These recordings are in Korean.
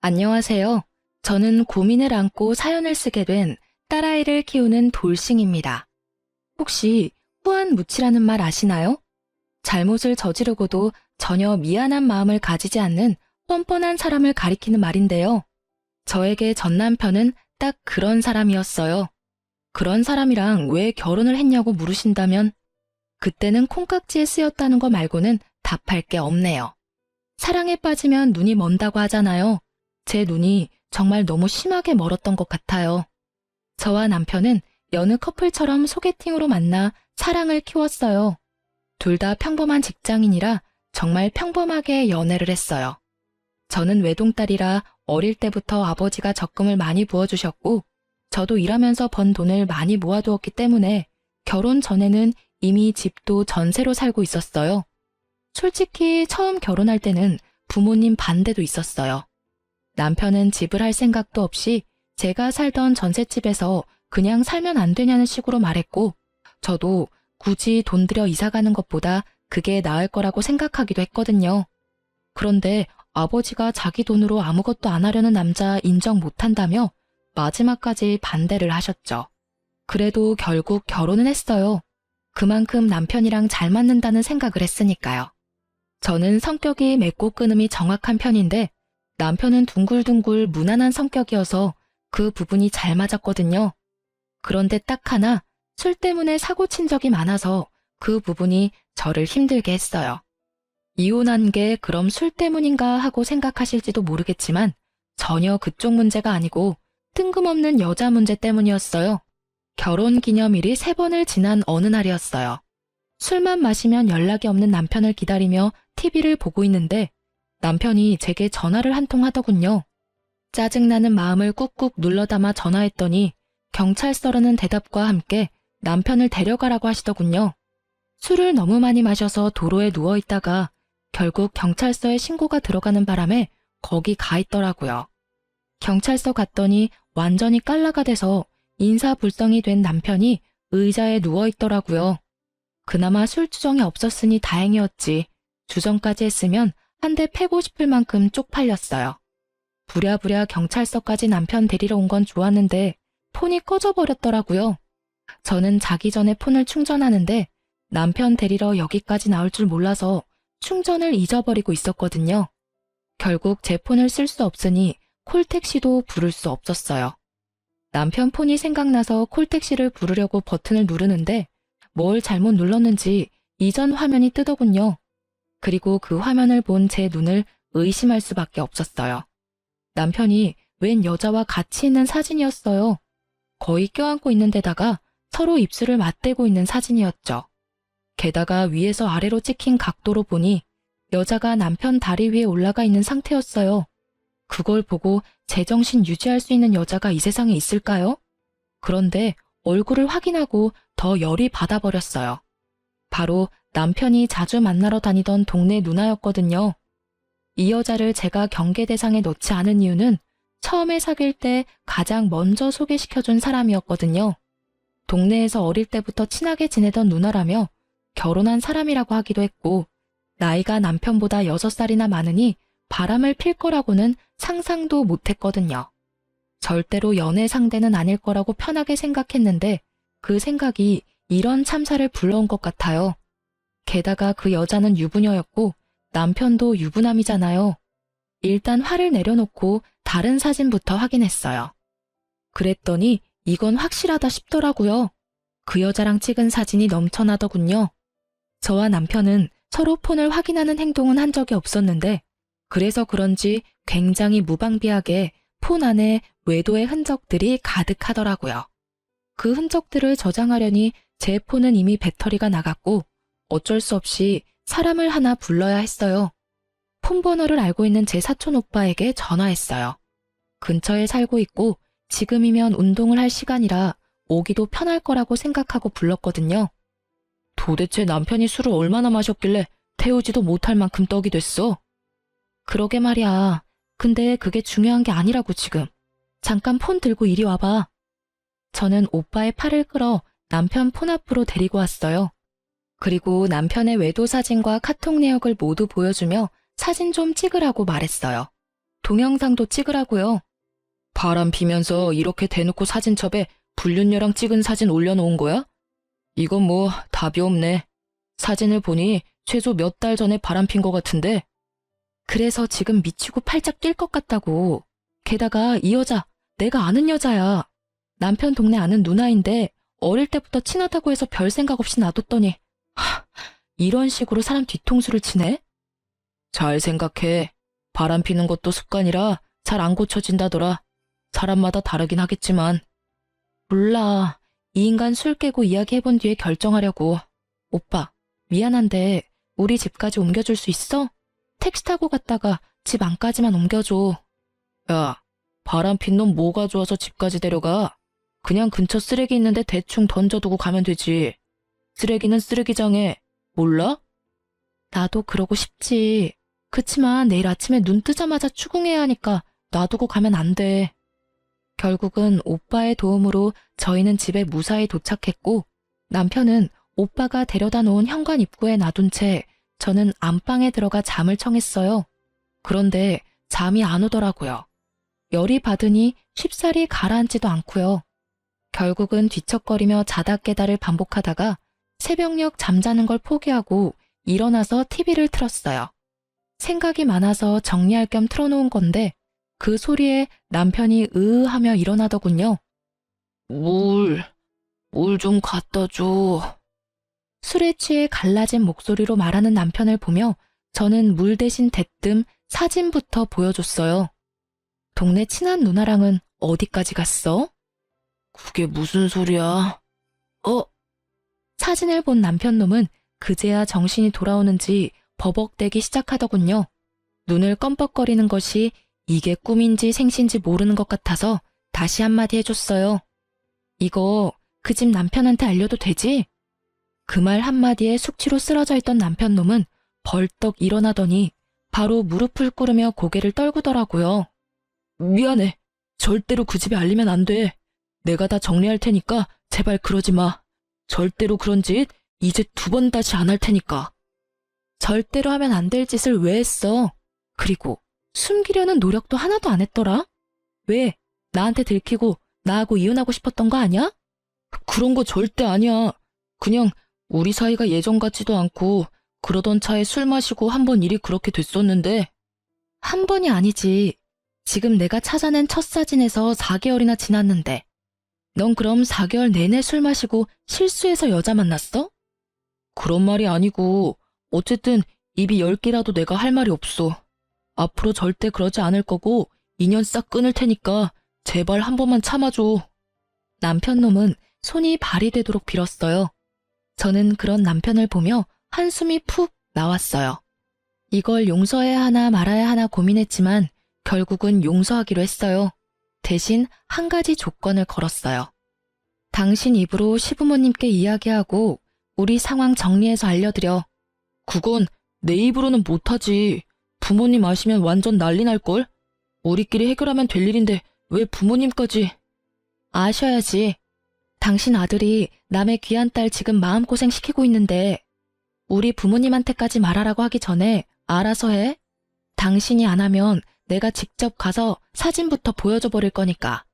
안녕하세요. 저는 고민을 안고 사연을 쓰게 된 딸아이를 키우는 돌싱입니다. 혹시 후안무치라는 말 아시나요? 잘못을 저지르고도 전혀 미안한 마음을 가지지 않는 뻔뻔한 사람을 가리키는 말인데요. 저에게 전 남편은 딱 그런 사람이었어요. 그런 사람이랑 왜 결혼을 했냐고 물으신다면 그때는 콩깍지에 쓰였다는 거 말고는 답할 게 없네요. 사랑에 빠지면 눈이 먼다고 하잖아요. 제 눈이 정말 너무 심하게 멀었던 것 같아요. 저와 남편은 여느 커플처럼 소개팅으로 만나 사랑을 키웠어요. 둘 다 평범한 직장인이라 정말 평범하게 연애를 했어요. 저는 외동딸이라 어릴 때부터 아버지가 적금을 많이 부어주셨고, 저도 일하면서 번 돈을 많이 모아두었기 때문에 결혼 전에는 이미 집도 전세로 살고 있었어요. 솔직히 처음 결혼할 때는 부모님 반대도 있었어요. 남편은 집을 할 생각도 없이 제가 살던 전셋집에서 그냥 살면 안 되냐는 식으로 말했고, 저도 굳이 돈 들여 이사 가는 것보다 그게 나을 거라고 생각하기도 했거든요. 그런데 아버지가 자기 돈으로 아무것도 안 하려는 남자 인정 못한다며 마지막까지 반대를 하셨죠. 그래도 결국 결혼은 했어요. 그만큼 남편이랑 잘 맞는다는 생각을 했으니까요. 저는 성격이 맺고 끊음이 정확한 편인데 남편은 둥글둥글 무난한 성격이어서 그 부분이 잘 맞았거든요. 그런데 딱 하나 술 때문에 사고 친 적이 많아서 그 부분이 저를 힘들게 했어요. 이혼한 게 그럼 술 때문인가 하고 생각하실지도 모르겠지만 전혀 그쪽 문제가 아니고 뜬금없는 여자 문제 때문이었어요. 결혼 기념일이 3번을 지난 어느 날이었어요. 술만 마시면 연락이 없는 남편을 기다리며 TV를 보고 있는데 남편이 제게 전화를 한 통 하더군요. 짜증나는 마음을 꾹꾹 눌러 담아 전화했더니 경찰서라는 대답과 함께 남편을 데려가라고 하시더군요. 술을 너무 많이 마셔서 도로에 누워있다가 결국 경찰서에 신고가 들어가는 바람에 거기 가 있더라고요. 경찰서 갔더니 완전히 깔라가 돼서 인사불성이 된 남편이 의자에 누워있더라고요. 그나마 술 주정이 없었으니 다행이었지. 주정까지 했으면 한 대 패고 싶을 만큼 쪽팔렸어요. 부랴부랴 경찰서까지 남편 데리러 온 건 좋았는데 폰이 꺼져버렸더라고요. 저는 자기 전에 폰을 충전하는데 남편 데리러 여기까지 나올 줄 몰라서 충전을 잊어버리고 있었거든요. 결국 제 폰을 쓸 수 없으니 콜택시도 부를 수 없었어요. 남편 폰이 생각나서 콜택시를 부르려고 버튼을 누르는데 뭘 잘못 눌렀는지 이전 화면이 뜨더군요. 그리고 그 화면을 본 제 눈을 의심할 수밖에 없었어요. 남편이 웬 여자와 같이 있는 사진이었어요. 거의 껴안고 있는 데다가 서로 입술을 맞대고 있는 사진이었죠. 게다가 위에서 아래로 찍힌 각도로 보니 여자가 남편 다리 위에 올라가 있는 상태였어요. 그걸 보고 제정신 유지할 수 있는 여자가 이 세상에 있을까요? 그런데 얼굴을 확인하고 더 열이 받아버렸어요. 바로 남편이 자주 만나러 다니던 동네 누나였거든요. 이 여자를 제가 경계 대상에 넣지 않은 이유는 처음에 사귈 때 가장 먼저 소개시켜준 사람이었거든요. 동네에서 어릴 때부터 친하게 지내던 누나라며 결혼한 사람이라고 하기도 했고 나이가 남편보다 6살이나 많으니 바람을 필 거라고는 상상도 못했거든요. 절대로 연애 상대는 아닐 거라고 편하게 생각했는데 그 생각이 이런 참사를 불러온 것 같아요. 게다가 그 여자는 유부녀였고 남편도 유부남이잖아요. 일단 화를 내려놓고 다른 사진부터 확인했어요. 그랬더니 이건 확실하다 싶더라고요. 그 여자랑 찍은 사진이 넘쳐나더군요. 저와 남편은 서로 폰을 확인하는 행동은 한 적이 없었는데 그래서 그런지 굉장히 무방비하게 폰 안에 외도의 흔적들이 가득하더라고요. 그 흔적들을 저장하려니 제 폰은 이미 배터리가 나갔고 어쩔 수 없이 사람을 하나 불러야 했어요. 폰 번호를 알고 있는 제 사촌 오빠에게 전화했어요. 근처에 살고 있고 지금이면 운동을 할 시간이라 오기도 편할 거라고 생각하고 불렀거든요. 도대체 남편이 술을 얼마나 마셨길래 태우지도 못할 만큼 떡이 됐어? 그러게 말이야. 근데 그게 중요한 게 아니라고 지금. 잠깐 폰 들고 이리 와봐. 저는 오빠의 팔을 끌어 남편 폰 앞으로 데리고 왔어요. 그리고 남편의 외도 사진과 카톡 내역을 모두 보여주며 사진 좀 찍으라고 말했어요. 동영상도 찍으라고요. 바람 피면서 이렇게 대놓고 사진첩에 불륜녀랑 찍은 사진 올려놓은 거야? 이건 뭐 답이 없네. 사진을 보니 최소 몇 달 전에 바람 핀 거 같은데. 그래서 지금 미치고 팔짝 뛸 것 같다고. 게다가 이 여자 내가 아는 여자야. 남편 동네 아는 누나인데 어릴 때부터 친하다고 해서 별 생각 없이 놔뒀더니 이런 식으로 사람 뒤통수를 치네? 잘 생각해. 바람 피는 것도 습관이라 잘 안 고쳐진다더라. 사람마다 다르긴 하겠지만. 몰라. 이 인간 술 깨고 이야기해본 뒤에 결정하려고. 오빠, 미안한데 우리 집까지 옮겨줄 수 있어? 택시 타고 갔다가 집 안까지만 옮겨줘. 야, 바람 핀 놈 뭐가 좋아서 집까지 데려가? 그냥 근처 쓰레기 있는데 대충 던져두고 가면 되지. 쓰레기는 쓰레기장에. 몰라? 나도 그러고 싶지. 그치만 내일 아침에 눈 뜨자마자 추궁해야 하니까 놔두고 가면 안 돼. 결국은 오빠의 도움으로 저희는 집에 무사히 도착했고 남편은 오빠가 데려다 놓은 현관 입구에 놔둔 채 저는 안방에 들어가 잠을 청했어요. 그런데 잠이 안 오더라고요. 열이 받으니 쉽사리 가라앉지도 않고요. 결국은 뒤척거리며 자다 깨다를 반복하다가 새벽녘 잠자는 걸 포기하고 일어나서 TV를 틀었어요. 생각이 많아서 정리할 겸 틀어놓은 건데 그 소리에 남편이 으으하며 일어나더군요. 물 좀 갖다 줘. 술에 취해 갈라진 목소리로 말하는 남편을 보며 저는 물 대신 대뜸 사진부터 보여줬어요. 동네 친한 누나랑은 어디까지 갔어? 그게 무슨 소리야? 사진을 본 남편놈은 그제야 정신이 돌아오는지 버벅대기 시작하더군요. 눈을 껌뻑거리는 것이 이게 꿈인지 생신지 모르는 것 같아서 다시 한마디 해줬어요. 이거 그 집 남편한테 알려도 되지? 그 말 한마디에 숙취로 쓰러져 있던 남편놈은 벌떡 일어나더니 바로 무릎을 꿇으며 고개를 떨구더라고요. 미안해. 절대로 그 집에 알리면 안 돼. 내가 다 정리할 테니까 제발 그러지 마. 절대로 그런 짓 이제 2번 다시 안 할 테니까. 절대로 하면 안 될 짓을 왜 했어? 그리고 숨기려는 노력도 하나도 안 했더라? 왜? 나한테 들키고 나하고 이혼하고 싶었던 거 아니야? 그런 거 절대 아니야. 그냥 우리 사이가 예전 같지도 않고 그러던 차에 술 마시고 한 번 일이 그렇게 됐었는데. 한 번이 아니지. 지금 내가 찾아낸 첫 사진에서 4개월이나 지났는데 넌 그럼 4개월 내내 술 마시고 실수해서 여자 만났어? 그런 말이 아니고 어쨌든 입이 10개라도 내가 할 말이 없어. 앞으로 절대 그러지 않을 거고 인연 싹 끊을 테니까 제발 한 번만 참아줘. 남편놈은 손이 발이 되도록 빌었어요. 저는 그런 남편을 보며 한숨이 푹 나왔어요. 이걸 용서해야 하나 말아야 하나 고민했지만 결국은 용서하기로 했어요. 대신 한 가지 조건을 걸었어요. 당신 입으로 시부모님께 이야기하고 우리 상황 정리해서 알려드려. 그건 내 입으로는 못하지. 부모님 아시면 완전 난리 날걸? 우리끼리 해결하면 될 일인데 왜 부모님까지. 아셔야지. 당신 아들이 남의 귀한 딸 지금 마음고생 시키고 있는데 우리 부모님한테까지 말하라고 하기 전에 알아서 해. 당신이 안 하면 내가 직접 가서 사진부터 보여줘 버릴 거니까.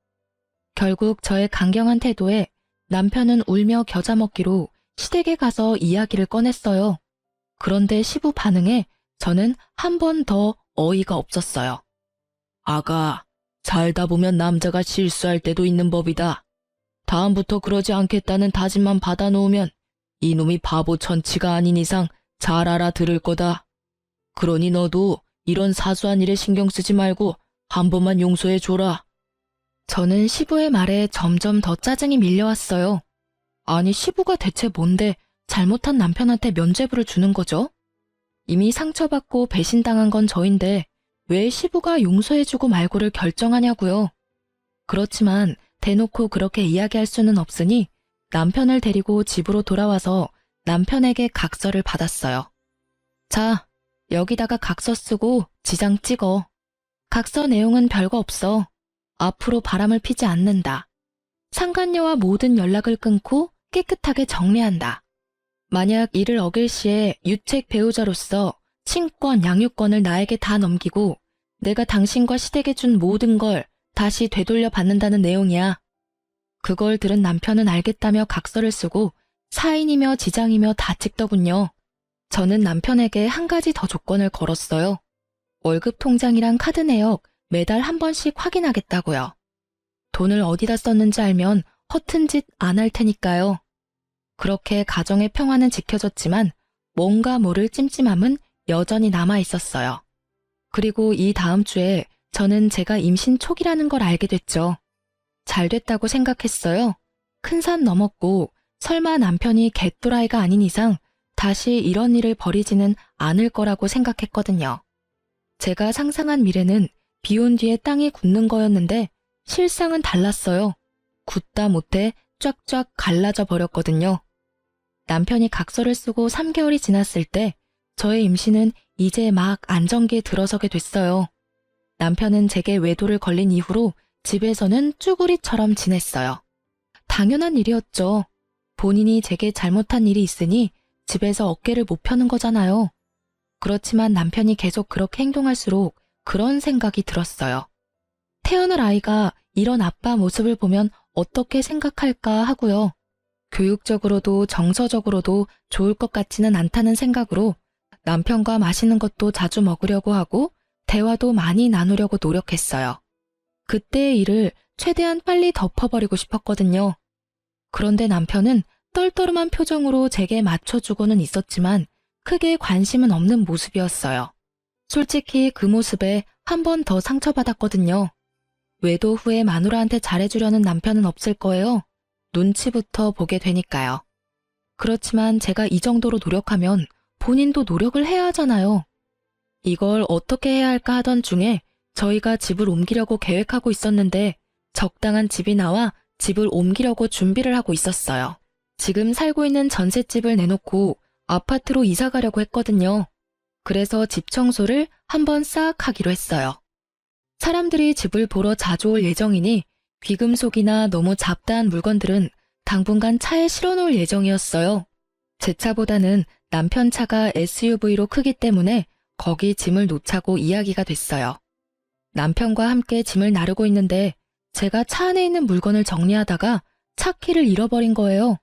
결국 저의 강경한 태도에 남편은 울며 겨자 먹기로 시댁에 가서 이야기를 꺼냈어요. 그런데 시부 반응에 저는 한 번 더 어이가 없었어요. 아가, 살다 보면 남자가 실수할 때도 있는 법이다. 다음부터 그러지 않겠다는 다짐만 받아놓으면 이놈이 바보 천치가 아닌 이상 잘 알아들을 거다. 그러니 너도 이런 사소한 일에 신경 쓰지 말고 한 번만 용서해줘라. 저는 시부의 말에 점점 더 짜증이 밀려왔어요. 아니 시부가 대체 뭔데 잘못한 남편한테 면죄부를 주는 거죠? 이미 상처받고 배신당한 건 저인데 왜 시부가 용서해주고 말고를 결정하냐고요. 그렇지만 대놓고 그렇게 이야기할 수는 없으니 남편을 데리고 집으로 돌아와서 남편에게 각서를 받았어요. 자, 여기다가 각서 쓰고 지장 찍어. 각서 내용은 별거 없어. 앞으로 바람을 피지 않는다. 상간녀와 모든 연락을 끊고 깨끗하게 정리한다. 만약 이를 어길 시에 유책 배우자로서 친권, 양육권을 나에게 다 넘기고 내가 당신과 시댁에 준 모든 걸 다시 되돌려 받는다는 내용이야. 그걸 들은 남편은 알겠다며 각서를 쓰고 사인이며 지장이며 다 찍더군요. 저는 남편에게 한 가지 더 조건을 걸었어요. 월급 통장이랑 카드 내역 매달 한 번씩 확인하겠다고요. 돈을 어디다 썼는지 알면 허튼 짓 안 할 테니까요. 그렇게 가정의 평화는 지켜졌지만 뭔가 모를 찜찜함은 여전히 남아 있었어요. 그리고 이 다음 주에 저는 제가 임신 초기라는 걸 알게 됐죠. 잘 됐다고 생각했어요. 큰 산 넘었고 설마 남편이 개또라이가 아닌 이상 다시 이런 일을 벌이지는 않을 거라고 생각했거든요. 제가 상상한 미래는 비온 뒤에 땅이 굳는 거였는데 실상은 달랐어요. 굳다 못해 쫙쫙 갈라져 버렸거든요. 남편이 각서를 쓰고 3개월이 지났을 때 저의 임신은 이제 막 안정기에 들어서게 됐어요. 남편은 제게 외도를 걸린 이후로 집에서는 쭈구리처럼 지냈어요. 당연한 일이었죠. 본인이 제게 잘못한 일이 있으니 집에서 어깨를 못 펴는 거잖아요. 그렇지만 남편이 계속 그렇게 행동할수록 그런 생각이 들었어요. 태어날 아이가 이런 아빠 모습을 보면 어떻게 생각할까 하고요. 교육적으로도 정서적으로도 좋을 것 같지는 않다는 생각으로 남편과 맛있는 것도 자주 먹으려고 하고 대화도 많이 나누려고 노력했어요. 그때의 일을 최대한 빨리 덮어버리고 싶었거든요. 그런데 남편은 떨떠름한 표정으로 제게 맞춰주고는 있었지만 크게 관심은 없는 모습이었어요. 솔직히 그 모습에 한 번 더 상처받았거든요. 외도 후에 마누라한테 잘해주려는 남편은 없을 거예요. 눈치부터 보게 되니까요. 그렇지만 제가 이 정도로 노력하면 본인도 노력을 해야 하잖아요. 이걸 어떻게 해야 할까 하던 중에 저희가 집을 옮기려고 계획하고 있었는데 적당한 집이 나와 집을 옮기려고 준비를 하고 있었어요. 지금 살고 있는 전셋집을 내놓고 아파트로 이사 가려고 했거든요. 그래서 집 청소를 한번 싹 하기로 했어요. 사람들이 집을 보러 자주 올 예정이니 귀금속이나 너무 잡다한 물건들은 당분간 차에 실어놓을 예정이었어요. 제 차보다는 남편 차가 SUV로 크기 때문에 거기 짐을 놓자고 이야기가 됐어요. 남편과 함께 짐을 나르고 있는데 제가 차 안에 있는 물건을 정리하다가 차 키를 잃어버린 거예요.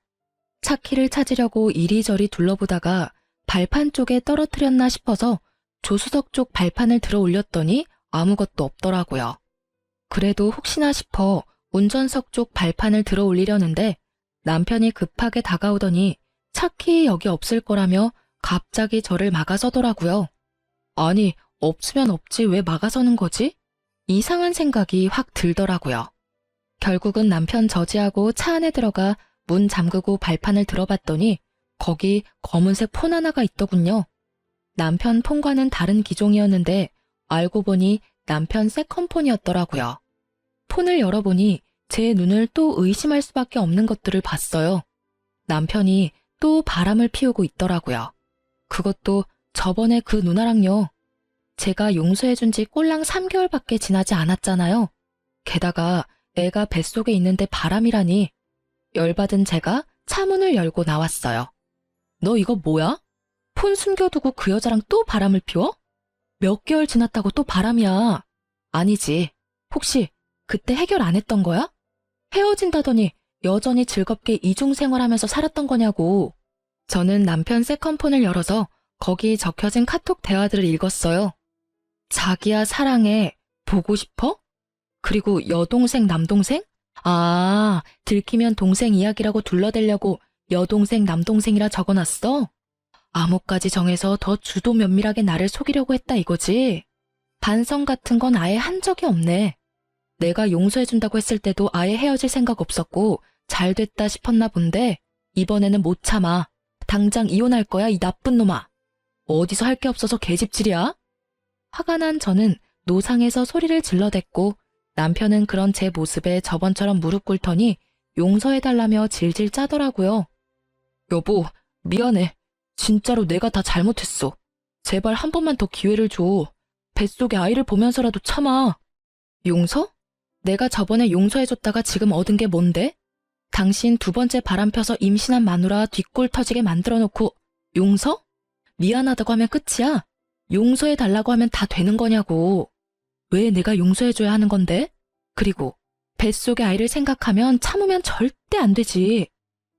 차 키를 찾으려고 이리저리 둘러보다가 발판 쪽에 떨어뜨렸나 싶어서 조수석 쪽 발판을 들어 올렸더니 아무것도 없더라고요. 그래도 혹시나 싶어 운전석 쪽 발판을 들어 올리려는데 남편이 급하게 다가오더니 차 키 여기 없을 거라며 갑자기 저를 막아서더라고요. 아니, 없으면 없지 왜 막아서는 거지? 이상한 생각이 확 들더라고요. 결국은 남편 저지하고 차 안에 들어가 문 잠그고 발판을 들어봤더니 거기 검은색 폰 하나가 있더군요. 남편 폰과는 다른 기종이었는데 알고 보니 남편 세컨폰이었더라고요. 폰을 열어보니 제 눈을 또 의심할 수밖에 없는 것들을 봤어요. 남편이 또 바람을 피우고 있더라고요. 그것도 저번에 그 누나랑요. 제가 용서해준 지 꼴랑 3개월밖에 지나지 않았잖아요. 게다가 애가 뱃속에 있는데 바람이라니. 열받은 제가 차문을 열고 나왔어요. 너 이거 뭐야? 폰 숨겨두고 그 여자랑 또 바람을 피워? 몇 개월 지났다고 또 바람이야. 아니지. 혹시 그때 해결 안 했던 거야? 헤어진다더니 여전히 즐겁게 이중생활하면서 살았던 거냐고. 저는 남편 세컨폰을 열어서 거기 적혀진 카톡 대화들을 읽었어요. 자기야 사랑해. 보고 싶어? 그리고 여동생 남동생? 아, 들키면 동생 이야기라고 둘러대려고 여동생 남동생이라 적어놨어? 암호까지 정해서 더 주도 면밀하게 나를 속이려고 했다 이거지? 반성 같은 건 아예 한 적이 없네. 내가 용서해준다고 했을 때도 아예 헤어질 생각 없었고 잘 됐다 싶었나 본데 이번에는 못 참아. 당장 이혼할 거야 이 나쁜 놈아. 어디서 할 게 없어서 계집질이야? 화가 난 저는 노상에서 소리를 질러댔고 남편은 그런 제 모습에 저번처럼 무릎 꿇더니 용서해달라며 질질 짜더라고요. 여보, 미안해. 진짜로 내가 다 잘못했어. 제발 한 번만 더 기회를 줘. 뱃속에 아이를 보면서라도 참아. 용서? 내가 저번에 용서해줬다가 지금 얻은 게 뭔데? 당신 두 번째 바람 펴서 임신한 마누라 뒷골 터지게 만들어놓고 용서? 미안하다고 하면 끝이야? 용서해달라고 하면 다 되는 거냐고. 왜 내가 용서해줘야 하는 건데? 그리고 뱃속의 아이를 생각하면 참으면 절대 안 되지.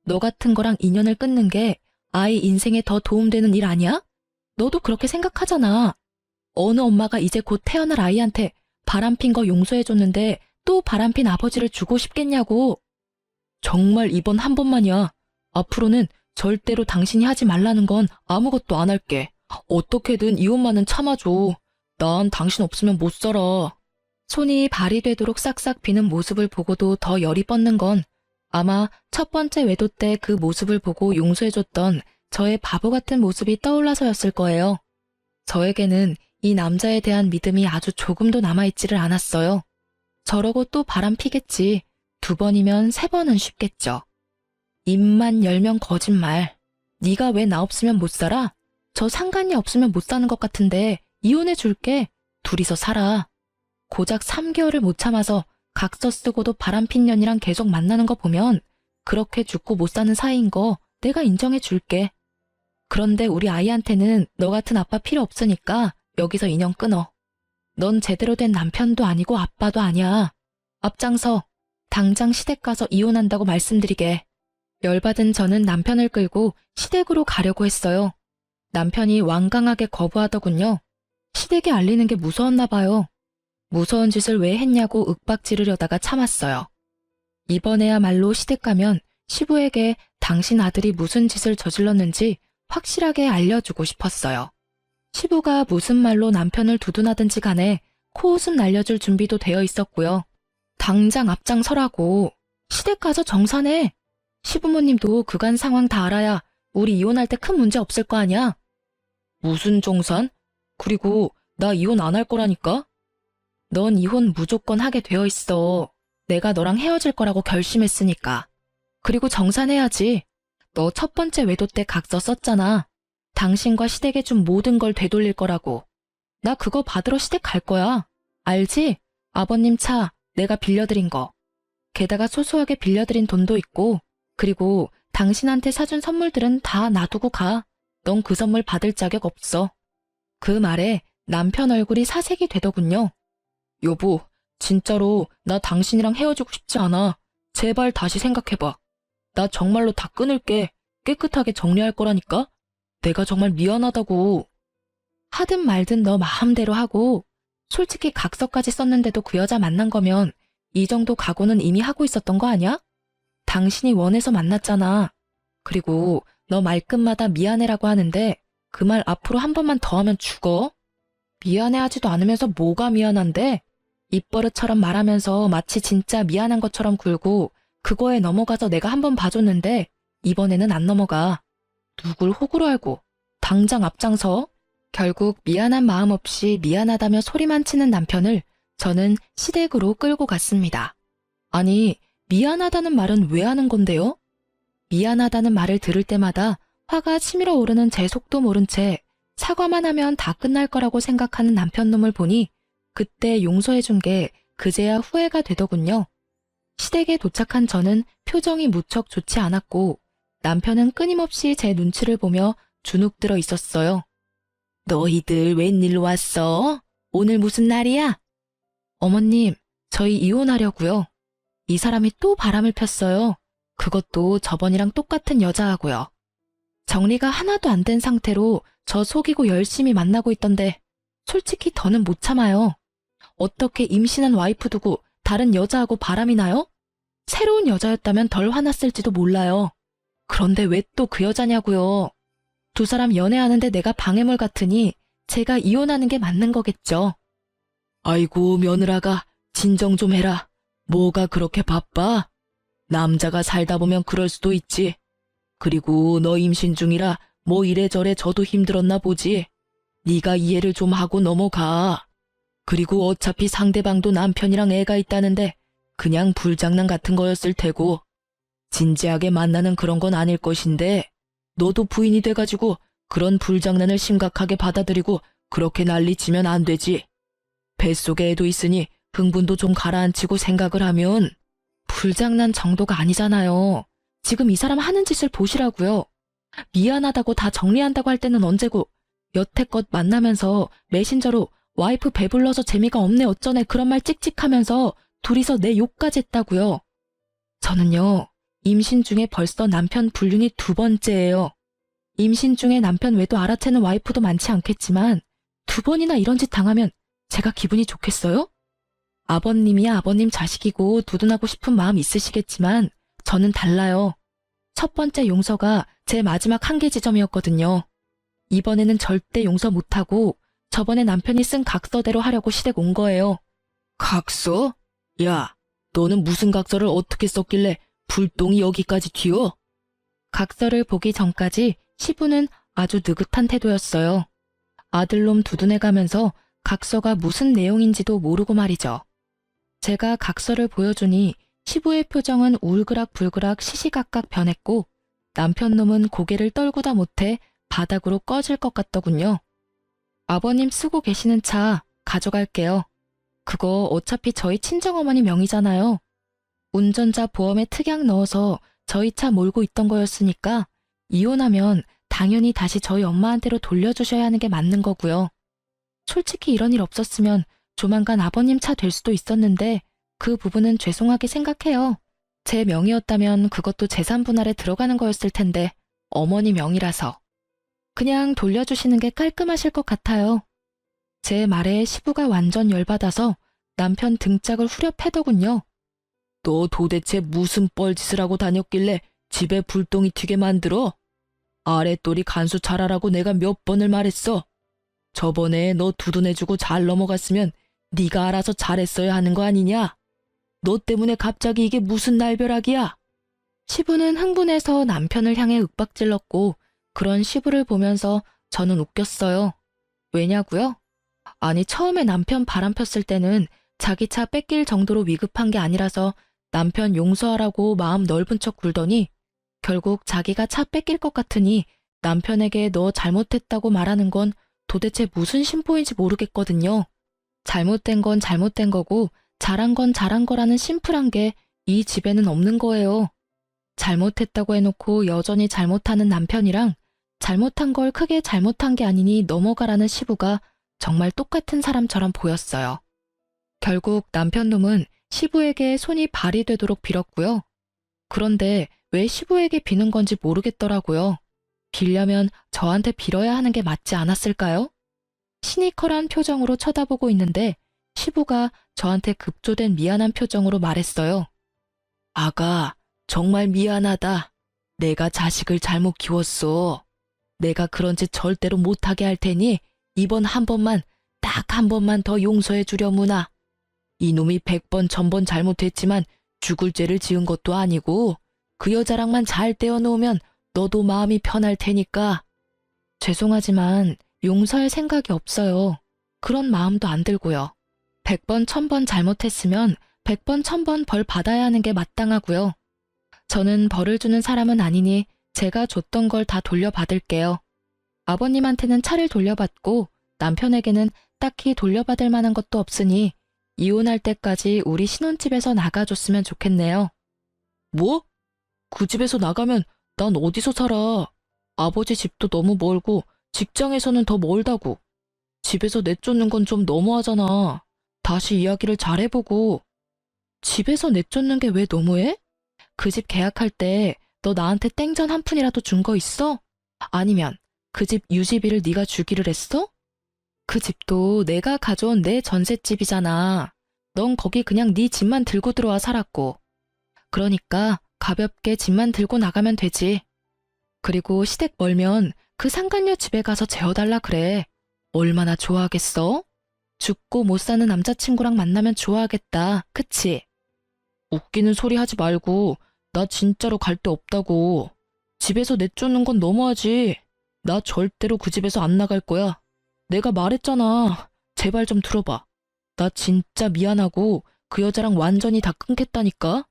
너 같은 거랑 인연을 끊는 게 아이 인생에 더 도움되는 일 아니야? 너도 그렇게 생각하잖아. 어느 엄마가 이제 곧 태어날 아이한테 바람핀 거 용서해줬는데 또 바람핀 아버지를 주고 싶겠냐고. 정말 이번 한 번만이야. 앞으로는 절대로 당신이 하지 말라는 건 아무것도 안 할게. 어떻게든 이 엄마는 참아줘. 난 당신 없으면 못 살아. 손이 발이 되도록 싹싹 비는 모습을 보고도 더 열이 뻗는 건 아마 첫 번째 외도 때 그 모습을 보고 용서해줬던 저의 바보 같은 모습이 떠올라서였을 거예요. 저에게는 이 남자에 대한 믿음이 아주 조금도 남아있지를 않았어요. 저러고 또 바람 피겠지. 2번이면 3번은 쉽겠죠. 입만 열면 거짓말. 네가 왜 나 없으면 못 살아? 저 상관이 없으면 못 사는 것 같은데 이혼해 줄게. 둘이서 살아. 고작 3개월을 못 참아서 각서 쓰고도 바람핀 년이랑 계속 만나는 거 보면 그렇게 죽고 못 사는 사이인 거 내가 인정해 줄게. 그런데 우리 아이한테는 너 같은 아빠 필요 없으니까 여기서 인연 끊어. 넌 제대로 된 남편도 아니고 아빠도 아니야. 앞장서. 당장 시댁 가서 이혼한다고 말씀드리게. 열받은 저는 남편을 끌고 시댁으로 가려고 했어요. 남편이 완강하게 거부하더군요. 시댁에 알리는 게 무서웠나 봐요. 무서운 짓을 왜 했냐고 윽박 지르려다가 참았어요. 이번에야말로 시댁 가면 시부에게 당신 아들이 무슨 짓을 저질렀는지 확실하게 알려주고 싶었어요. 시부가 무슨 말로 남편을 두둔하든지 간에 코웃음 날려줄 준비도 되어 있었고요. 당장 앞장서라고. 시댁 가서 정산해. 시부모님도 그간 상황 다 알아야 우리 이혼할 때 큰 문제 없을 거 아니야. 무슨 정산? 그리고 나 이혼 안 할 거라니까? 넌 이혼 무조건 하게 되어 있어. 내가 너랑 헤어질 거라고 결심했으니까. 그리고 정산해야지. 너 첫 번째 외도 때 각서 썼잖아. 당신과 시댁에 준 모든 걸 되돌릴 거라고. 나 그거 받으러 시댁 갈 거야. 알지? 아버님 차 내가 빌려드린 거. 게다가 소소하게 빌려드린 돈도 있고 그리고 당신한테 사준 선물들은 다 놔두고 가. 넌 그 선물 받을 자격 없어. 그 말에 남편 얼굴이 사색이 되더군요. 여보, 진짜로 나 당신이랑 헤어지고 싶지 않아. 제발 다시 생각해봐. 나 정말로 다 끊을게. 깨끗하게 정리할 거라니까? 내가 정말 미안하다고. 하든 말든 너 마음대로 하고 솔직히 각서까지 썼는데도 그 여자 만난 거면 이 정도 각오는 이미 하고 있었던 거 아니야? 당신이 원해서 만났잖아. 그리고 너 말끝마다 미안해라고 하는데 그 말 앞으로 한 번만 더 하면 죽어? 미안해하지도 않으면서 뭐가 미안한데? 입버릇처럼 말하면서 마치 진짜 미안한 것처럼 굴고 그거에 넘어가서 내가 한 번 봐줬는데 이번에는 안 넘어가. 누굴 호구로 알고 당장 앞장서. 결국 미안한 마음 없이 미안하다며 소리만 치는 남편을 저는 시댁으로 끌고 갔습니다. 아니, 미안하다는 말은 왜 하는 건데요? 미안하다는 말을 들을 때마다 화가 치밀어 오르는 제 속도 모른 채 사과만 하면 다 끝날 거라고 생각하는 남편 놈을 보니 그때 용서해준 게 그제야 후회가 되더군요. 시댁에 도착한 저는 표정이 무척 좋지 않았고 남편은 끊임없이 제 눈치를 보며 주눅 들어 있었어요. 너희들 웬일로 왔어? 오늘 무슨 날이야? 어머님, 저희 이혼하려고요. 이 사람이 또 바람을 폈어요. 그것도 저번이랑 똑같은 여자하고요. 정리가 하나도 안 된 상태로 저 속이고 열심히 만나고 있던데 솔직히 더는 못 참아요. 어떻게 임신한 와이프 두고 다른 여자하고 바람이 나요? 새로운 여자였다면 덜 화났을지도 몰라요. 그런데 왜 또 그 여자냐고요. 두 사람 연애하는데 내가 방해물 같으니 제가 이혼하는 게 맞는 거겠죠. 아이고 며느라가 진정 좀 해라. 뭐가 그렇게 바빠? 남자가 살다 보면 그럴 수도 있지. 그리고 너 임신 중이라 뭐 이래저래 저도 힘들었나 보지. 네가 이해를 좀 하고 넘어가. 그리고 어차피 상대방도 남편이랑 애가 있다는데 그냥 불장난 같은 거였을 테고 진지하게 만나는 그런 건 아닐 것인데 너도 부인이 돼가지고 그런 불장난을 심각하게 받아들이고 그렇게 난리치면 안 되지. 뱃속에 애도 있으니 흥분도 좀 가라앉히고 생각을 하면. 불장난 정도가 아니잖아요. 지금 이 사람 하는 짓을 보시라고요. 미안하다고 다 정리한다고 할 때는 언제고 여태껏 만나면서 메신저로 와이프 배불러서 재미가 없네 어쩌네 그런 말 찍찍하면서 둘이서 내 욕까지 했다고요. 저는요, 임신 중에 벌써 남편 불륜이 2번째예요. 임신 중에 남편 외도 알아채는 와이프도 많지 않겠지만 2번이나 이런 짓 당하면 제가 기분이 좋겠어요? 아버님이야 아버님 자식이고 두둔하고 싶은 마음 있으시겠지만 저는 달라요. 첫 번째 용서가 제 마지막 한계 지점이었거든요. 이번에는 절대 용서 못하고 저번에 남편이 쓴 각서대로 하려고 시댁 온 거예요. 각서? 야, 너는 무슨 각서를 어떻게 썼길래 불똥이 여기까지 튀어? 각서를 보기 전까지 시부는 아주 느긋한 태도였어요. 아들놈 두둔해가면서 각서가 무슨 내용인지도 모르고 말이죠. 제가 각서를 보여주니 시부의 표정은 울그락불그락 시시각각 변했고 남편놈은 고개를 떨구다 못해 바닥으로 꺼질 것 같더군요. 아버님 쓰고 계시는 차 가져갈게요. 그거 어차피 저희 친정어머니 명의잖아요. 운전자 보험에 특약 넣어서 저희 차 몰고 있던 거였으니까 이혼하면 당연히 다시 저희 엄마한테로 돌려주셔야 하는 게 맞는 거고요. 솔직히 이런 일 없었으면 조만간 아버님 차 될 수도 있었는데 그 부분은 죄송하게 생각해요. 제 명의였다면 그것도 재산 분할에 들어가는 거였을 텐데 어머니 명의라서. 그냥 돌려주시는 게 깔끔하실 것 같아요. 제 말에 시부가 완전 열받아서 남편 등짝을 후려 패더군요. 너 도대체 무슨 뻘짓을 하고 다녔길래 집에 불똥이 튀게 만들어? 아랫돌이 간수 잘하라고 내가 몇 번을 말했어. 저번에 너 두둔해주고 잘 넘어갔으면 네가 알아서 잘했어야 하는 거 아니냐? 너 때문에 갑자기 이게 무슨 날벼락이야? 시부는 흥분해서 남편을 향해 윽박질렀고 그런 시부를 보면서 저는 웃겼어요. 왜냐고요? 아니 처음에 남편 바람 폈을 때는 자기 차 뺏길 정도로 위급한 게 아니라서 남편 용서하라고 마음 넓은 척 굴더니 결국 자기가 차 뺏길 것 같으니 남편에게 너 잘못했다고 말하는 건 도대체 무슨 심보인지 모르겠거든요. 잘못된 건 잘못된 거고 잘한 건 잘한 거라는 심플한 게 이 집에는 없는 거예요. 잘못했다고 해놓고 여전히 잘못하는 남편이랑 잘못한 걸 크게 잘못한 게 아니니 넘어가라는 시부가 정말 똑같은 사람처럼 보였어요. 결국 남편놈은 시부에게 손이 발이 되도록 빌었고요. 그런데 왜 시부에게 비는 건지 모르겠더라고요. 빌려면 저한테 빌어야 하는 게 맞지 않았을까요? 시니컬한 표정으로 쳐다보고 있는데 시부가 저한테 급조된 미안한 표정으로 말했어요. 아가, 정말 미안하다. 내가 자식을 잘못 키웠어. 내가 그런 짓 절대로 못하게 할 테니 이번 한 번만, 딱 한 번만 더 용서해 주려무나. 이놈이 100번 1000번 잘못했지만 죽을 죄를 지은 것도 아니고 그 여자랑만 잘 떼어놓으면 너도 마음이 편할 테니까. 죄송하지만 용서할 생각이 없어요. 그런 마음도 안 들고요. 100번 1000번 잘못했으면 100번 1000번 벌 받아야 하는 게 마땅하고요. 저는 벌을 주는 사람은 아니니 제가 줬던 걸 다 돌려받을게요. 아버님한테는 차를 돌려받고 남편에게는 딱히 돌려받을 만한 것도 없으니 이혼할 때까지 우리 신혼집에서 나가줬으면 좋겠네요. 뭐? 그 집에서 나가면 난 어디서 살아? 아버지 집도 너무 멀고 직장에서는 더 멀다고. 집에서 내쫓는 건 좀 너무하잖아. 다시 이야기를 잘 해보고. 집에서 내쫓는 게 왜 너무해? 그 집 계약할 때 너 나한테 땡전 한 푼이라도 준 거 있어? 아니면 그 집 유지비를 네가 주기를 했어? 그 집도 내가 가져온 내 전셋집이잖아. 넌 거기 그냥 네 집만 들고 들어와 살았고. 그러니까 가볍게 집만 들고 나가면 되지. 그리고 시댁 멀면 그 상간녀 집에 가서 재워달라 그래. 얼마나 좋아하겠어? 죽고 못 사는 남자친구랑 만나면 좋아하겠다. 그치? 웃기는 소리 하지 말고 나 진짜로 갈 데 없다고. 집에서 내쫓는 건 너무하지. 나 절대로 그 집에서 안 나갈 거야. 내가 말했잖아. 제발 좀 들어봐. 나 진짜 미안하고 그 여자랑 완전히 다 끊겠다니까.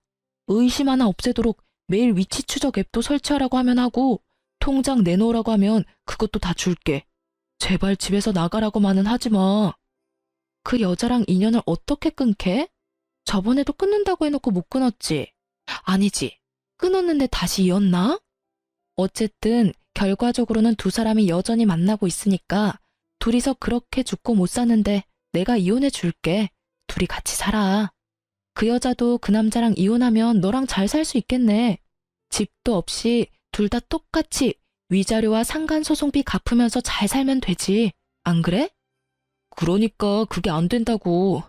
의심 하나 없애도록 매일 위치 추적 앱도 설치하라고 하면 하고 통장 내놓으라고 하면 그것도 다 줄게. 제발 집에서 나가라고만은 하지 마. 그 여자랑 인연을 어떻게 끊게? 저번에도 끊는다고 해놓고 못 끊었지. 아니지. 끊었는데 다시 이었나? 어쨌든 결과적으로는 두 사람이 여전히 만나고 있으니까 둘이서 그렇게 죽고 못 사는데 내가 이혼해 줄게. 둘이 같이 살아. 그 여자도 그 남자랑 이혼하면 너랑 잘 살 수 있겠네. 집도 없이 둘 다 똑같이 위자료와 상간소송비 갚으면서 잘 살면 되지. 안 그래? 그러니까 그게 안 된다고.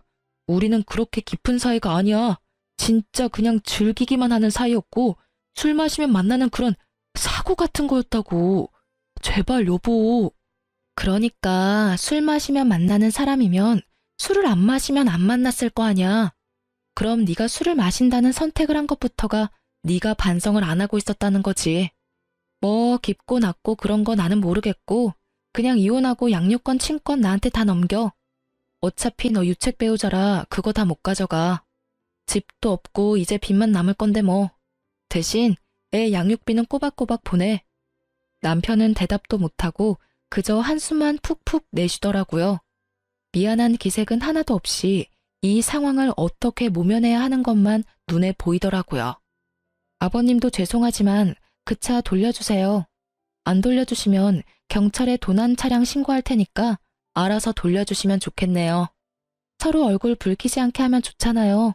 우리는 그렇게 깊은 사이가 아니야. 진짜 그냥 즐기기만 하는 사이였고 술 마시면 만나는 그런 사고 같은 거였다고. 제발 여보. 그러니까 술 마시면 만나는 사람이면 술을 안 마시면 안 만났을 거 아니야. 그럼 네가 술을 마신다는 선택을 한 것부터가 네가 반성을 안 하고 있었다는 거지. 뭐 깊고 낮고 그런 거 나는 모르겠고 그냥 이혼하고 양육권 친권 나한테 다 넘겨. 어차피 너 유책 배우자라 그거 다 못 가져가. 집도 없고 이제 빚만 남을 건데 뭐. 대신 애 양육비는 꼬박꼬박 보내. 남편은 대답도 못하고 그저 한숨만 푹푹 내쉬더라고요. 미안한 기색은 하나도 없이 이 상황을 어떻게 모면해야 하는 것만 눈에 보이더라고요. 아버님도 죄송하지만 그 차 돌려주세요. 안 돌려주시면 경찰에 도난 차량 신고할 테니까 알아서 돌려주시면 좋겠네요. 서로 얼굴 붉히지 않게 하면 좋잖아요.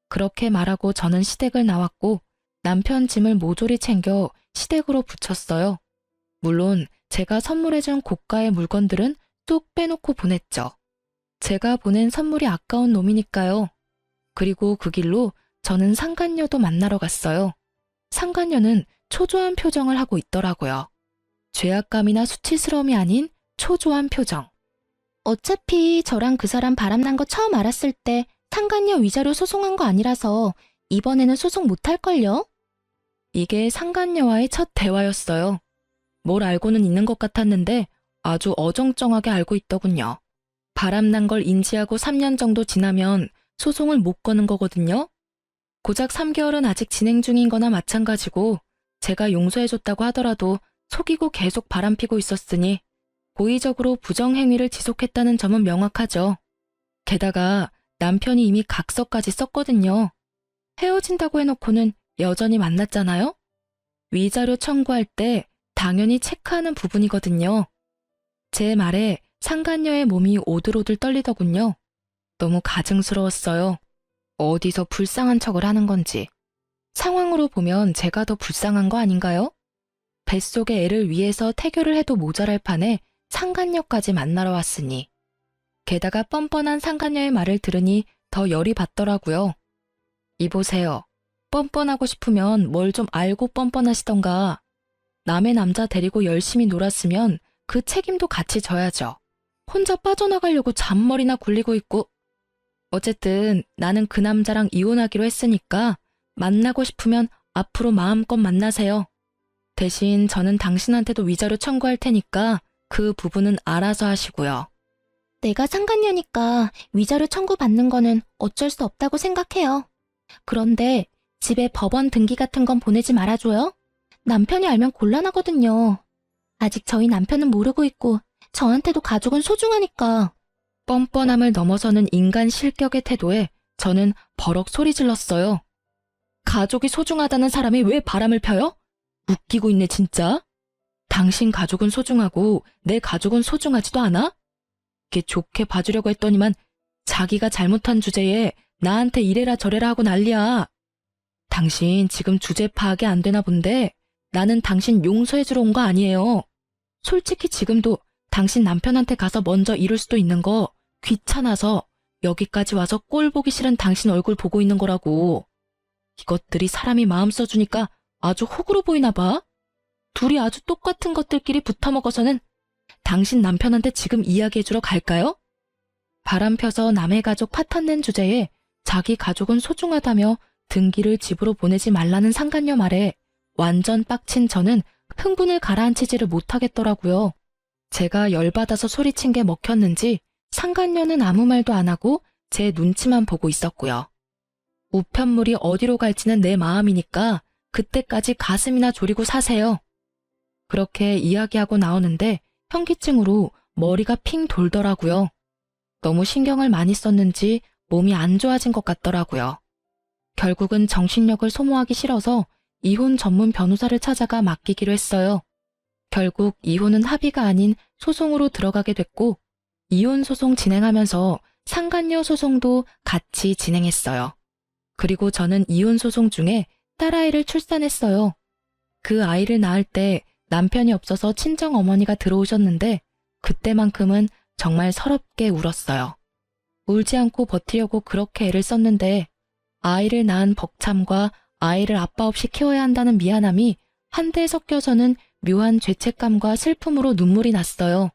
그렇게 말하고 저는 시댁을 나왔고 남편 짐을 모조리 챙겨 시댁으로 붙였어요. 물론 제가 선물해준 고가의 물건들은 뚝 빼놓고 보냈죠. 제가 보낸 선물이 아까운 놈이니까요. 그리고 그 길로 저는 상간녀도 만나러 갔어요. 상간녀는 초조한 표정을 하고 있더라고요. 죄악감이나 수치스러움이 아닌 초조한 표정. 어차피 저랑 그 사람 바람난 거 처음 알았을 때 상간녀 위자료 소송한 거 아니라서 이번에는 소송 못할걸요? 이게 상간녀와의 첫 대화였어요. 뭘 알고는 있는 것 같았는데 아주 어정쩡하게 알고 있더군요. 바람난 걸 인지하고 3년 정도 지나면 소송을 못 거는 거거든요. 고작 3개월은 아직 진행 중인 거나 마찬가지고 제가 용서해줬다고 하더라도 속이고 계속 바람피고 있었으니 고의적으로 부정행위를 지속했다는 점은 명확하죠. 게다가 남편이 이미 각서까지 썼거든요. 헤어진다고 해놓고는 여전히 만났잖아요? 위자료 청구할 때 당연히 체크하는 부분이거든요. 제 말에 상간녀의 몸이 오들오들 떨리더군요. 너무 가증스러웠어요. 어디서 불쌍한 척을 하는 건지. 상황으로 보면 제가 더 불쌍한 거 아닌가요? 뱃속의 애를 위해서 태교를 해도 모자랄 판에 상간녀까지 만나러 왔으니. 게다가 뻔뻔한 상간녀의 말을 들으니 더 열이 받더라고요. 이보세요. 뻔뻔하고 싶으면 뭘 좀 알고 뻔뻔하시던가. 남의 남자 데리고 열심히 놀았으면 그 책임도 같이 져야죠. 혼자 빠져나가려고 잔머리나 굴리고 있고. 어쨌든 나는 그 남자랑 이혼하기로 했으니까 만나고 싶으면 앞으로 마음껏 만나세요. 대신 저는 당신한테도 위자료 청구할 테니까 그 부분은 알아서 하시고요. 내가 상간녀니까 위자료 청구받는 거는 어쩔 수 없다고 생각해요. 그런데 집에 법원 등기 같은 건 보내지 말아줘요. 남편이 알면 곤란하거든요. 아직 저희 남편은 모르고 있고 저한테도 가족은 소중하니까. 뻔뻔함을 넘어서는 인간 실격의 태도에 저는 버럭 소리 질렀어요. 가족이 소중하다는 사람이 왜 바람을 펴요? 웃기고 있네 진짜. 당신 가족은 소중하고 내 가족은 소중하지도 않아? 이렇게 좋게 봐주려고 했더니만 자기가 잘못한 주제에 나한테 이래라 저래라 하고 난리야. 당신 지금 주제 파악이 안 되나 본데 나는 당신 용서해주러 온 거 아니에요. 솔직히 지금도 당신 남편한테 가서 먼저 이룰 수도 있는 거 귀찮아서 여기까지 와서 꼴 보기 싫은 당신 얼굴 보고 있는 거라고. 이것들이 사람이 마음 써주니까 아주 호구로 보이나 봐. 둘이 아주 똑같은 것들끼리 붙어먹어서는 당신 남편한테 지금 이야기해주러 갈까요? 바람 펴서 남의 가족 파탄낸 주제에 자기 가족은 소중하다며 등기를 집으로 보내지 말라는 상간녀 말에 완전 빡친 저는 흥분을 가라앉히지를 못하겠더라고요. 제가 열받아서 소리친 게 먹혔는지 상간녀는 아무 말도 안 하고 제 눈치만 보고 있었고요. 우편물이 어디로 갈지는 내 마음이니까 그때까지 가슴이나 졸이고 사세요. 그렇게 이야기하고 나오는데 현기증으로 머리가 핑 돌더라고요. 너무 신경을 많이 썼는지 몸이 안 좋아진 것 같더라고요. 결국은 정신력을 소모하기 싫어서 이혼 전문 변호사를 찾아가 맡기기로 했어요. 결국 이혼은 합의가 아닌 소송으로 들어가게 됐고 이혼 소송 진행하면서 상간녀 소송도 같이 진행했어요. 그리고 저는 이혼 소송 중에 딸아이를 출산했어요. 그 아이를 낳을 때 남편이 없어서 친정 어머니가 들어오셨는데 그때만큼은 정말 서럽게 울었어요. 울지 않고 버티려고 그렇게 애를 썼는데 아이를 낳은 벅참과 아이를 아빠 없이 키워야 한다는 미안함이 한데 섞여서는 묘한 죄책감과 슬픔으로 눈물이 났어요.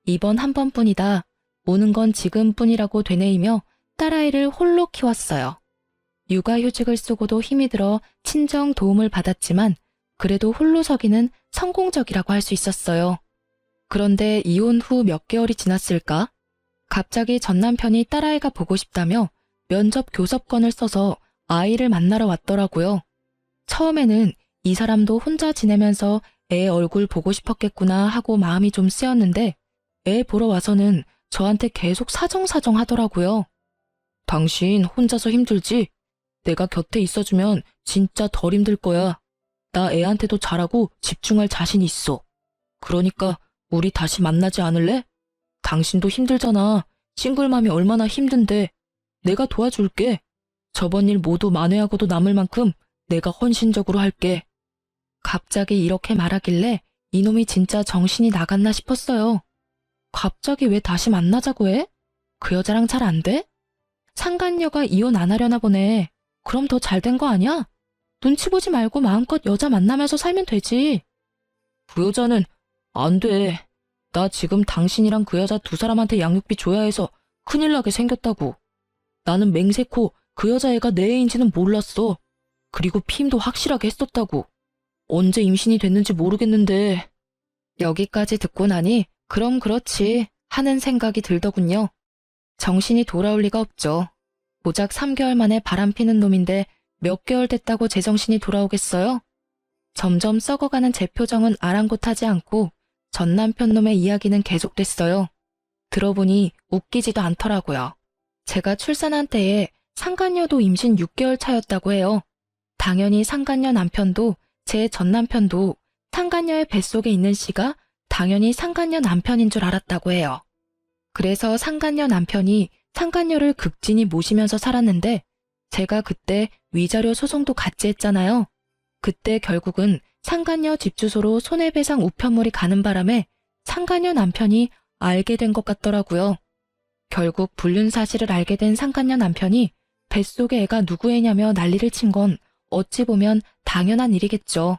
이번 한 번뿐이다. 오는 건 지금뿐이라고 되뇌이며 딸아이를 홀로 키웠어요. 육아휴직을 쓰고도 힘이 들어 친정 도움을 받았지만 그래도 홀로 서기는 성공적이라고 할 수 있었어요. 그런데 이혼 후 몇 개월이 지났을까? 갑자기 전 남편이 딸아이가 보고 싶다며 면접 교섭권을 써서 아이를 만나러 왔더라고요. 처음에는 이 사람도 혼자 지내면서 애 얼굴 보고 싶었겠구나 하고 마음이 좀 쓰였는데 애 보러 와서는 저한테 계속 사정사정 하더라고요. 당신 혼자서 힘들지? 내가 곁에 있어주면 진짜 덜 힘들 거야. 나 애한테도 잘하고 집중할 자신 있어. 그러니까 우리 다시 만나지 않을래? 당신도 힘들잖아. 싱글맘이 얼마나 힘든데. 내가 도와줄게. 저번 일 모두 만회하고도 남을 만큼 내가 헌신적으로 할게. 갑자기 이렇게 말하길래 이놈이 진짜 정신이 나갔나 싶었어요. 갑자기 왜 다시 만나자고 해? 그 여자랑 잘 안 돼? 상간녀가 이혼 안 하려나 보네. 그럼 더 잘 된 거 아니야? 눈치 보지 말고 마음껏 여자 만나면서 살면 되지. 그 여자는 안 돼. 나 지금 당신이랑 그 여자 두 사람한테 양육비 줘야 해서 큰일 나게 생겼다고. 나는 맹세코 그 여자애가 내 애인지는 몰랐어. 그리고 피임도 확실하게 했었다고. 언제 임신이 됐는지 모르겠는데. 여기까지 듣고 나니 그럼 그렇지 하는 생각이 들더군요. 정신이 돌아올 리가 없죠. 고작 3개월 만에 바람피는 놈인데 몇 개월 됐다고 제정신이 돌아오겠어요? 점점 썩어가는 제 표정은 아랑곳하지 않고 전 남편 놈의 이야기는 계속됐어요. 들어보니 웃기지도 않더라고요. 제가 출산한 때에 상간녀도 임신 6개월 차였다고 해요. 당연히 상간녀 남편도 제 전 남편도 상간녀의 뱃속에 있는 씨가 당연히 상간녀 남편인 줄 알았다고 해요. 그래서 상간녀 남편이 상간녀를 극진히 모시면서 살았는데 제가 그때 위자료 소송도 같이 했잖아요. 그때 결국은 상간녀 집 주소로 손해배상 우편물이 가는 바람에 상간녀 남편이 알게 된 것 같더라고요. 결국 불륜 사실을 알게 된 상간녀 남편이 뱃속의 애가 누구 애냐며 난리를 친 건 어찌 보면 당연한 일이겠죠.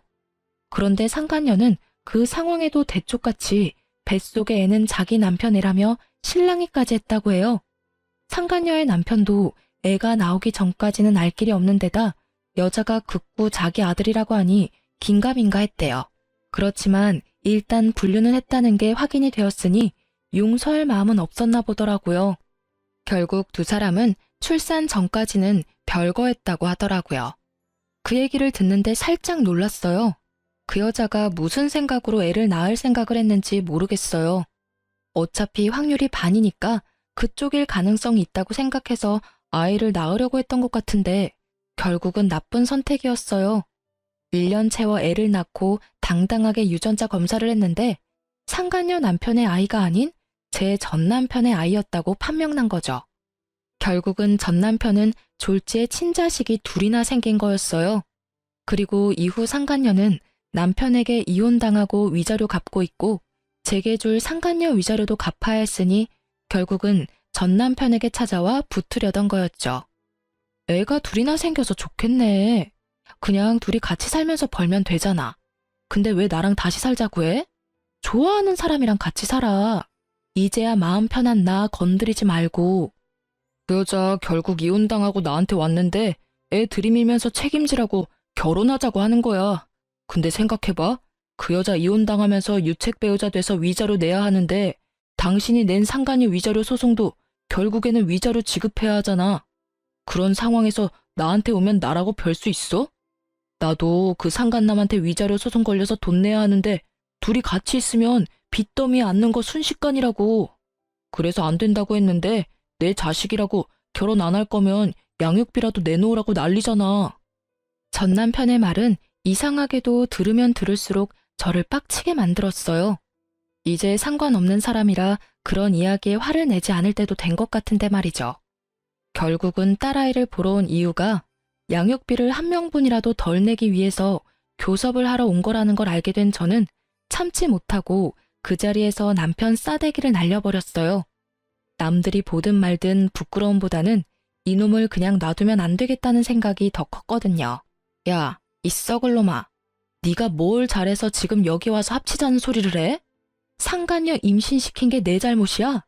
그런데 상간녀는 그 상황에도 대쪽같이 뱃속의 애는 자기 남편 애라며 실랑이까지 했다고 해요. 상간녀의 남편도 애가 나오기 전까지는 알 길이 없는 데다 여자가 극구 자기 아들이라고 하니 긴가민가 했대요. 그렇지만 일단 불륜은 했다는 게 확인이 되었으니 용서할 마음은 없었나 보더라고요. 결국 두 사람은 출산 전까지는 별거했다고 하더라고요. 그 얘기를 듣는데 살짝 놀랐어요. 그 여자가 무슨 생각으로 애를 낳을 생각을 했는지 모르겠어요. 어차피 확률이 반이니까 그쪽일 가능성이 있다고 생각해서 아이를 낳으려고 했던 것 같은데 결국은 나쁜 선택이었어요. 1년 채워 애를 낳고 당당하게 유전자 검사를 했는데 상간녀 남편의 아이가 아닌 제 전 남편의 아이였다고 판명난 거죠. 결국은 전 남편은 졸지에 친자식이 둘이나 생긴 거였어요. 그리고 이후 상간녀는 남편에게 이혼당하고 위자료 갚고 있고 제게 줄 상간녀 위자료도 갚아야 했으니 결국은 전 남편에게 찾아와 붙으려던 거였죠. 애가 둘이나 생겨서 좋겠네. 그냥 둘이 같이 살면서 벌면 되잖아. 근데 왜 나랑 다시 살자고 해? 좋아하는 사람이랑 같이 살아. 이제야 마음 편한 나 건드리지 말고. 그 여자 결국 이혼당하고 나한테 왔는데 애 들이밀면서 책임지라고 결혼하자고 하는 거야. 근데 생각해봐. 그 여자 이혼당하면서 유책 배우자 돼서 위자료 내야 하는데 당신이 낸 상간녀 위자료 소송도 결국에는 위자료 지급해야 하잖아. 그런 상황에서 나한테 오면 나라고 별 수 있어? 나도 그 상간남한테 위자료 소송 걸려서 돈 내야 하는데 둘이 같이 있으면 빚더미에 앉는 거 순식간이라고. 그래서 안 된다고 했는데 내 자식이라고 결혼 안 할 거면 양육비라도 내놓으라고 난리잖아. 전 남편의 말은 이상하게도 들으면 들을수록 저를 빡치게 만들었어요. 이제 상관없는 사람이라 그런 이야기에 화를 내지 않을 때도 된 것 같은데 말이죠. 결국은 딸아이를 보러 온 이유가 양육비를 한 명분이라도 덜 내기 위해서 교섭을 하러 온 거라는 걸 알게 된 저는 참지 못하고 그 자리에서 남편 싸대기를 날려버렸어요. 남들이 보든 말든 부끄러움보다는 이놈을 그냥 놔두면 안 되겠다는 생각이 더 컸거든요. 야, 이 썩을 놈아. 네가 뭘 잘해서 지금 여기 와서 합치자는 소리를 해? 상간녀 임신시킨 게 내 잘못이야?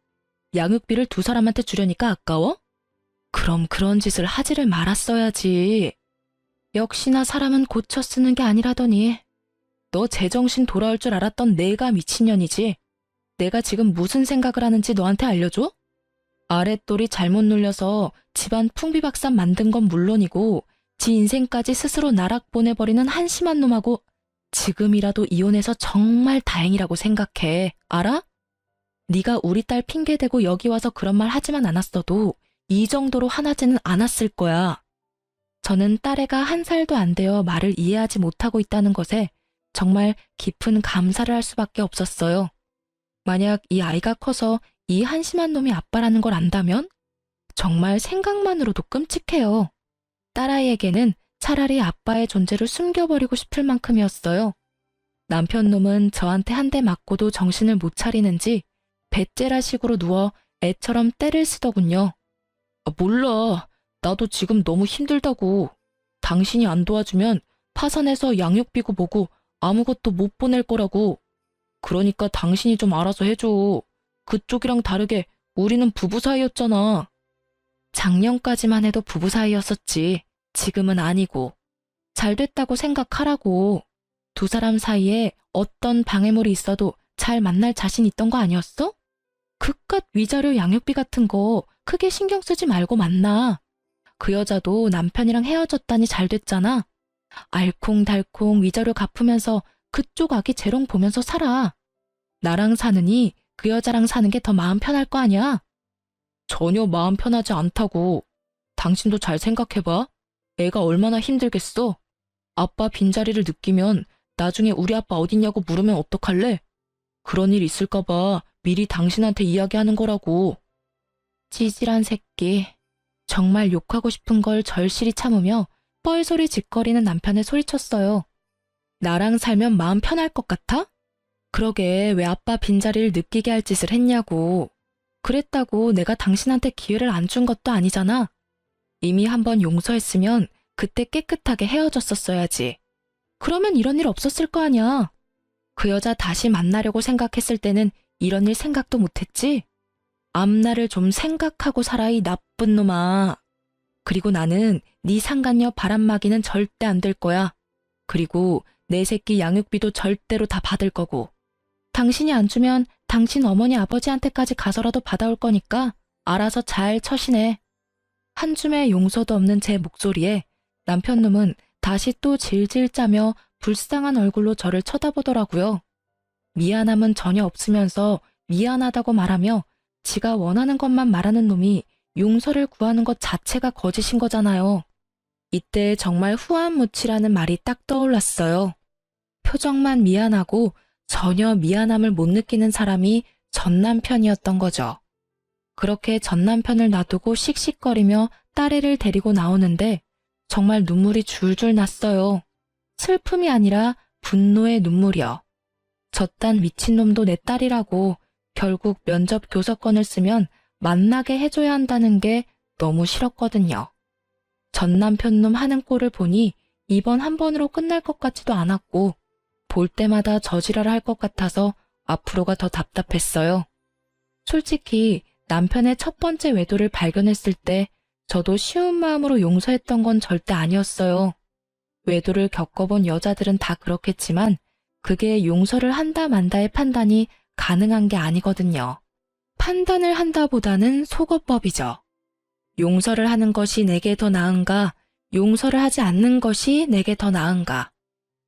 양육비를 두 사람한테 주려니까 아까워? 그럼 그런 짓을 하지를 말았어야지. 역시나 사람은 고쳐 쓰는 게 아니라더니. 너 제정신 돌아올 줄 알았던 내가 미친년이지. 내가 지금 무슨 생각을 하는지 너한테 알려줘? 아랫돌이 잘못 눌려서 집안 풍비박산 만든 건 물론이고 지 인생까지 스스로 나락 보내버리는 한심한 놈하고 지금이라도 이혼해서 정말 다행이라고 생각해. 알아? 네가 우리 딸 핑계대고 여기 와서 그런 말 하지만 않았어도 이 정도로 화나지는 않았을 거야. 저는 딸애가 1살도 안 되어 말을 이해하지 못하고 있다는 것에 정말 깊은 감사를 할 수밖에 없었어요. 만약 이 아이가 커서 이 한심한 놈이 아빠라는 걸 안다면 정말 생각만으로도 끔찍해요. 딸아이에게는 차라리 아빠의 존재를 숨겨버리고 싶을 만큼이었어요. 남편 놈은 저한테 한 대 맞고도 정신을 못 차리는지 배째라식으로 누워 애처럼 떼를 쓰더군요. 몰라. 나도 지금 너무 힘들다고. 당신이 안 도와주면 파산해서 양육비고 뭐고 아무것도 못 보낼 거라고. 그러니까 당신이 좀 알아서 해줘. 그쪽이랑 다르게 우리는 부부 사이였잖아. 작년까지만 해도 부부 사이였었지. 지금은 아니고. 잘 됐다고 생각하라고. 두 사람 사이에 어떤 방해물이 있어도 잘 만날 자신 있던 거 아니었어? 그깟 위자료 양육비 같은 거 크게 신경 쓰지 말고 만나. 그 여자도 남편이랑 헤어졌다니 잘 됐잖아. 알콩달콩 위자료 갚으면서 그쪽 아기 재롱 보면서 살아. 나랑 사느니 그 여자랑 사는 게 더 마음 편할 거 아니야? 전혀 마음 편하지 않다고. 당신도 잘 생각해봐. 애가 얼마나 힘들겠어. 아빠 빈자리를 느끼면 나중에 우리 아빠 어딨냐고 물으면 어떡할래? 그런 일 있을까봐 미리 당신한테 이야기하는 거라고. 찌질한 새끼. 정말 욕하고 싶은 걸 절실히 참으며 뻘소리 짓거리는 남편에 소리쳤어요. 나랑 살면 마음 편할 것 같아? 그러게 왜 아빠 빈자리를 느끼게 할 짓을 했냐고. 그랬다고 내가 당신한테 기회를 안 준 것도 아니잖아. 이미 한번 용서했으면 그때 깨끗하게 헤어졌었어야지. 그러면 이런 일 없었을 거 아니야. 그 여자 다시 만나려고 생각했을 때는 이런 일 생각도 못했지. 앞날을 좀 생각하고 살아 이 나쁜 놈아. 그리고 나는 네 상간녀 바람막이는 절대 안 될 거야. 그리고 내 새끼 양육비도 절대로 다 받을 거고. 당신이 안 주면 당신 어머니 아버지한테까지 가서라도 받아올 거니까 알아서 잘 처신해. 한 줌의 용서도 없는 제 목소리에 남편 놈은 다시 또 질질 짜며 불쌍한 얼굴로 저를 쳐다보더라고요. 미안함은 전혀 없으면서 미안하다고 말하며 지가 원하는 것만 말하는 놈이 용서를 구하는 것 자체가 거짓인 거잖아요. 이때 정말 후안무치라는 말이 딱 떠올랐어요. 표정만 미안하고 전혀 미안함을 못 느끼는 사람이 전 남편이었던 거죠. 그렇게 전 남편을 놔두고 씩씩거리며 딸애를 데리고 나오는데 정말 눈물이 줄줄 났어요. 슬픔이 아니라 분노의 눈물이요. 저딴 미친놈도 내 딸이라고 결국 면접 교섭권을 쓰면 만나게 해줘야 한다는 게 너무 싫었거든요. 전 남편놈 하는 꼴을 보니 이번 한 번으로 끝날 것 같지도 않았고 볼 때마다 저지랄을 할 것 같아서 앞으로가 더 답답했어요. 솔직히 남편의 첫 번째 외도를 발견했을 때 저도 쉬운 마음으로 용서했던 건 절대 아니었어요. 외도를 겪어본 여자들은 다 그렇겠지만 그게 용서를 한다 만다의 판단이 가능한 게 아니거든요. 판단을 한다보다는 속어법이죠. 용서를 하는 것이 내게 더 나은가, 용서를 하지 않는 것이 내게 더 나은가.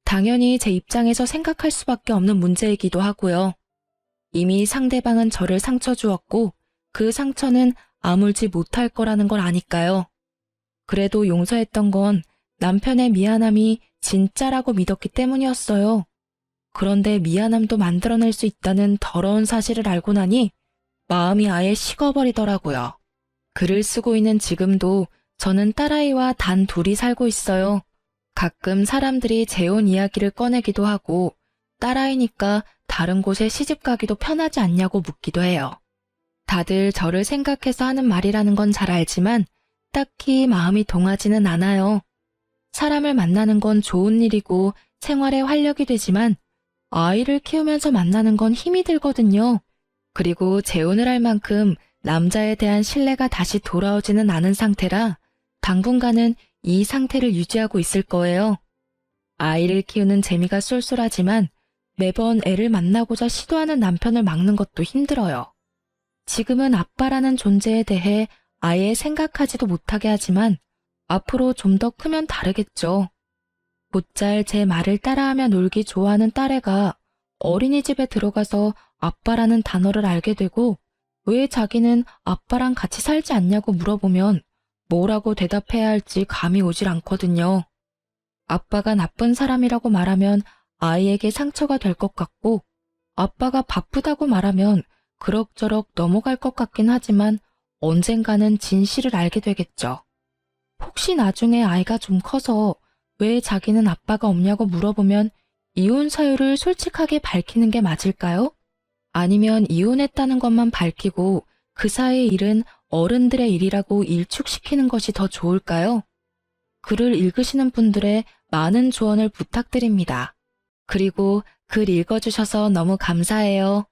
당연히 제 입장에서 생각할 수밖에 없는 문제이기도 하고요. 이미 상대방은 저를 상처 주었고 그 상처는 아물지 못할 거라는 걸 아니까요. 그래도 용서했던 건 남편의 미안함이 진짜라고 믿었기 때문이었어요. 그런데 미안함도 만들어낼 수 있다는 더러운 사실을 알고 나니 마음이 아예 식어버리더라고요. 글을 쓰고 있는 지금도 저는 딸아이와 단 둘이 살고 있어요. 가끔 사람들이 재혼 이야기를 꺼내기도 하고 딸아이니까 다른 곳에 시집 가기도 편하지 않냐고 묻기도 해요. 다들 저를 생각해서 하는 말이라는 건 잘 알지만 딱히 마음이 동하지는 않아요. 사람을 만나는 건 좋은 일이고 생활에 활력이 되지만 아이를 키우면서 만나는 건 힘이 들거든요. 그리고 재혼을 할 만큼 남자에 대한 신뢰가 다시 돌아오지는 않은 상태라 당분간은 이 상태를 유지하고 있을 거예요. 아이를 키우는 재미가 쏠쏠하지만 매번 애를 만나고자 시도하는 남편을 막는 것도 힘들어요. 지금은 아빠라는 존재에 대해 아예 생각하지도 못하게 하지만 앞으로 좀 더 크면 다르겠죠. 곧잘 제 말을 따라하며 놀기 좋아하는 딸애가 어린이집에 들어가서 아빠라는 단어를 알게 되고 왜 자기는 아빠랑 같이 살지 않냐고 물어보면 뭐라고 대답해야 할지 감이 오질 않거든요. 아빠가 나쁜 사람이라고 말하면 아이에게 상처가 될 것 같고 아빠가 바쁘다고 말하면 그럭저럭 넘어갈 것 같긴 하지만 언젠가는 진실을 알게 되겠죠. 혹시 나중에 아이가 좀 커서 왜 자기는 아빠가 없냐고 물어보면 이혼 사유를 솔직하게 밝히는 게 맞을까요? 아니면 이혼했다는 것만 밝히고 그 사이의 일은 어른들의 일이라고 일축시키는 것이 더 좋을까요? 글을 읽으시는 분들의 많은 조언을 부탁드립니다. 그리고 글 읽어주셔서 너무 감사해요.